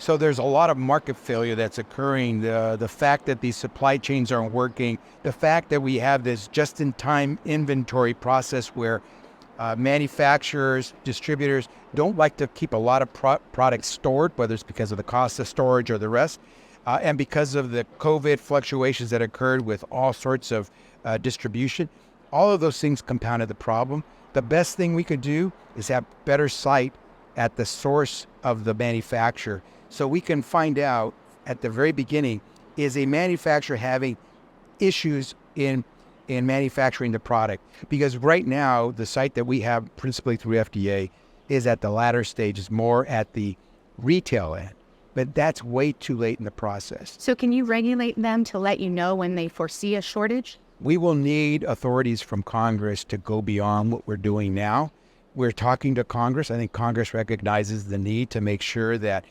So there's a lot of market failure that's occurring. The fact that these supply chains aren't working, the fact that we have this just-in-time inventory process where manufacturers, distributors don't like to keep a lot of products stored, whether it's because of the cost of storage or the rest, and because of the COVID fluctuations that occurred with all sorts of distribution. All of those things compounded the problem. The best thing we could do is have better sight at the source of the manufacturer, so we can find out at the very beginning, is a manufacturer having issues in manufacturing the product? Because right now, the site that we have principally through FDA is at the latter stages, more at the retail end. But that's way too late in the process. So can you regulate them to let you know when they foresee a shortage? We will need authorities from Congress to go beyond what we're doing now. We're talking to Congress. I think Congress recognizes the need to make sure that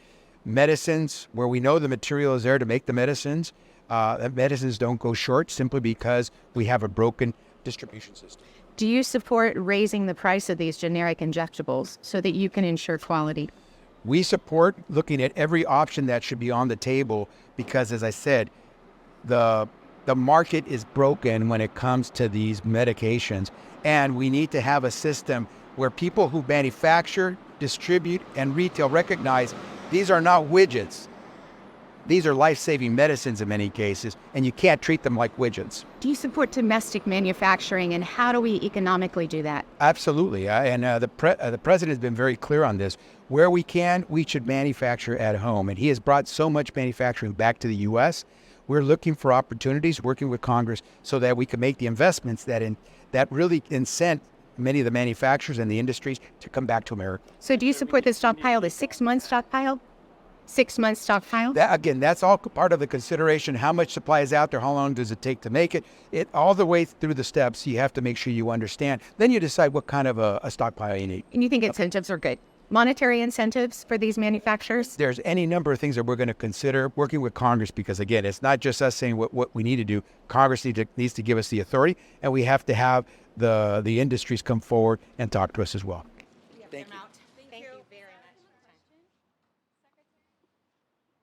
medicines, where we know the material is there to make the medicines, that medicines don't go short simply because we have a broken distribution system. Do you support raising the price of these generic injectables so that you can ensure quality? We support looking at every option that should be on the table because, as I said, the market is broken when it comes to these medications, and we need to have a system where people who manufacture, distribute, and retail recognize these are not widgets. These are life-saving medicines in many cases, and you can't treat them like widgets. Do you support domestic manufacturing, and how do we economically do that? Absolutely, and the president has been very clear on this. Where we can, we should manufacture at home, and he has brought so much manufacturing back to the U.S. We're looking for opportunities, working with Congress, so that we can make the investments that really incent many of the manufacturers and the industries to come back to America. So do you support the stockpile, the 6-month stockpile? 6-month stockpile? Again, that's all part of the consideration. How much supply is out there? How long does it take to make it? All the way through the steps, you have to make sure you understand. Then you decide what kind of a stockpile you need. And you think incentives are good? Monetary incentives for these manufacturers? There's any number of things that we're going to consider working with Congress because, again, it's not just us saying what we need to do. Congress needs to give us the authority, and we have to have the industries come forward and talk to us as well. Thank you.